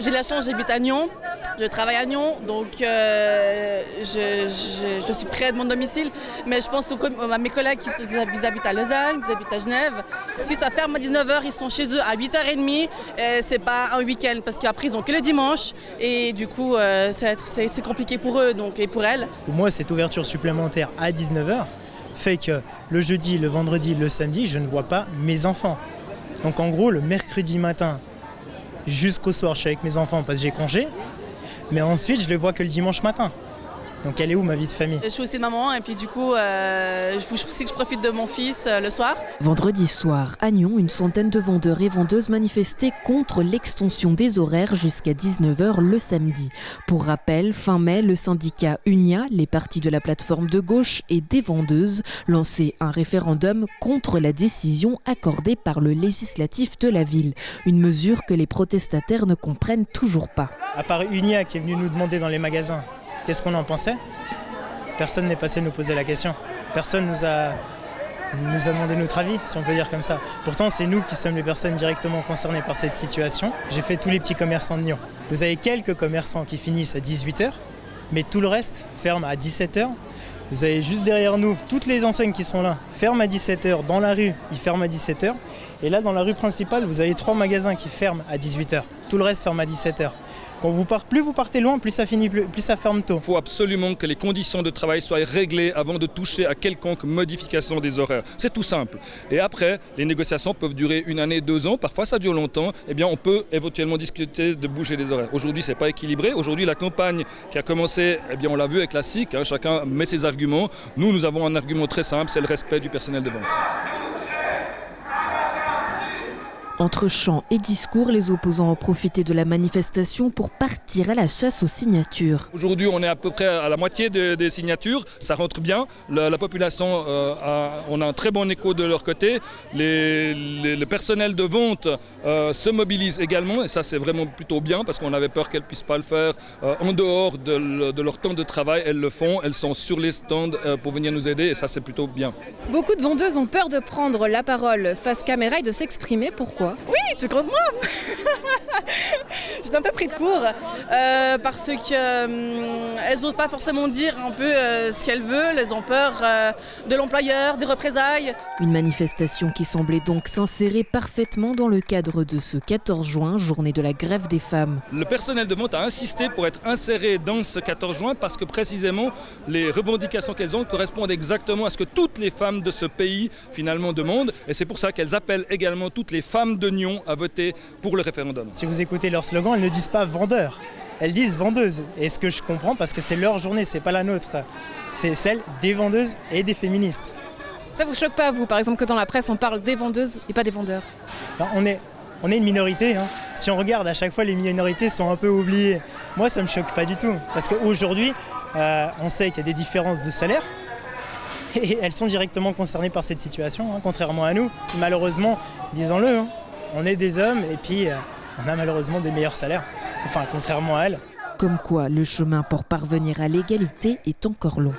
J'ai la chance, j'habite à Nyon, je travaille à Nyon, donc je suis près de mon domicile. Mais je pense à mes collègues qui habitent à Lausanne, qui habitent à Genève. Si ça ferme à 19h, ils sont chez eux à 8h30. C'est pas un week-end parce qu'après ils ont que le dimanche. Et du coup, c'est compliqué pour eux donc, et pour elles. Pour moi, cette ouverture supplémentaire à 19h fait que le jeudi, le vendredi, le samedi, je ne vois pas mes enfants. Donc en gros, le mercredi matin jusqu'au soir, je suis avec mes enfants parce que j'ai congé. Mais ensuite, je les vois que le dimanche matin. Donc elle est où ma vie de famille? Je suis aussi maman et puis du coup, il faut aussi que je profite de mon fils le soir. Vendredi soir, à Nyon, une centaine de vendeurs et vendeuses manifestaient contre l'extension des horaires jusqu'à 19h le samedi. Pour rappel, fin mai, le syndicat UNIA, les partis de la plateforme de gauche et des vendeuses, lançaient un référendum contre la décision accordée par le législatif de la ville. Une mesure que les protestataires ne comprennent toujours pas. À part UNIA qui est venu nous demander dans les magasins qu'est-ce qu'on en pensait, personne n'est passé nous poser la question. Personne nous a demandé notre avis, si on peut dire comme ça. Pourtant, c'est nous qui sommes les personnes directement concernées par cette situation. J'ai fait tous les petits commerçants de Nyon. Vous avez quelques commerçants qui finissent à 18h, mais tout le reste ferme à 17h. Vous avez juste derrière nous, toutes les enseignes qui sont là ferment à 17h. Dans la rue, ils ferment à 17h. Et là, dans la rue principale, vous avez 3 magasins qui ferment à 18h. Tout le reste ferme à 17h. Plus vous partez loin, plus ça ferme tôt. Il faut absolument que les conditions de travail soient réglées avant de toucher à quelconque modification des horaires. C'est tout simple. Et après, les négociations peuvent durer 1 année, 2 ans. Parfois, ça dure longtemps. Eh bien, on peut éventuellement discuter de bouger les horaires. Aujourd'hui, ce n'est pas équilibré. Aujourd'hui, la campagne qui a commencé, eh bien, on l'a vu avec la SIC. Chacun met ses arguments. Nous avons un argument très simple, c'est le respect du personnel de vente. Entre chants et discours, les opposants ont profité de la manifestation pour partir à la chasse aux signatures. Aujourd'hui, on est à peu près à la moitié des signatures. Ça rentre bien. La population, on a un très bon écho de leur côté. Le personnel de vente se mobilise également. Et ça, c'est vraiment plutôt bien parce qu'on avait peur qu'elles ne puissent pas le faire en dehors de leur temps de travail. Elles le font. Elles sont sur les stands pour venir nous aider. Et ça, c'est plutôt bien. Beaucoup de vendeuses ont peur de prendre la parole face caméra et de s'exprimer. Pourquoi ? Oui, tu comptes moi. J'étais un peu pris de court parce qu'elles n'osent pas forcément dire un peu ce qu'elles veulent. Elles ont peur de l'employeur, des représailles. Une manifestation qui semblait donc s'insérer parfaitement dans le cadre de ce 14 juin, journée de la grève des femmes. Le personnel de vente a insisté pour être inséré dans ce 14 juin parce que précisément les revendications qu'elles ont correspondent exactement à ce que toutes les femmes de ce pays finalement demandent. Et c'est pour ça qu'elles appellent également toutes les femmes de Nyon à voter pour le référendum. Si vous écoutez leur slogan, elles ne disent pas vendeur, elles disent vendeuse. Et ce que je comprends, parce que c'est leur journée, c'est pas la nôtre, c'est celle des vendeuses et des féministes. Ça vous choque pas, vous, par exemple, que dans la presse, on parle des vendeuses et pas des vendeurs? Non, on est une minorité. Si on regarde, à chaque fois, les minorités sont un peu oubliées. Moi, ça me choque pas du tout. Parce qu'aujourd'hui, on sait qu'il y a des différences de salaire. Et elles sont directement concernées par cette situation, contrairement à nous. Malheureusement, disons-le, on est des hommes et puis on a malheureusement des meilleurs salaires. Enfin, contrairement à elles. Comme quoi, le chemin pour parvenir à l'égalité est encore long.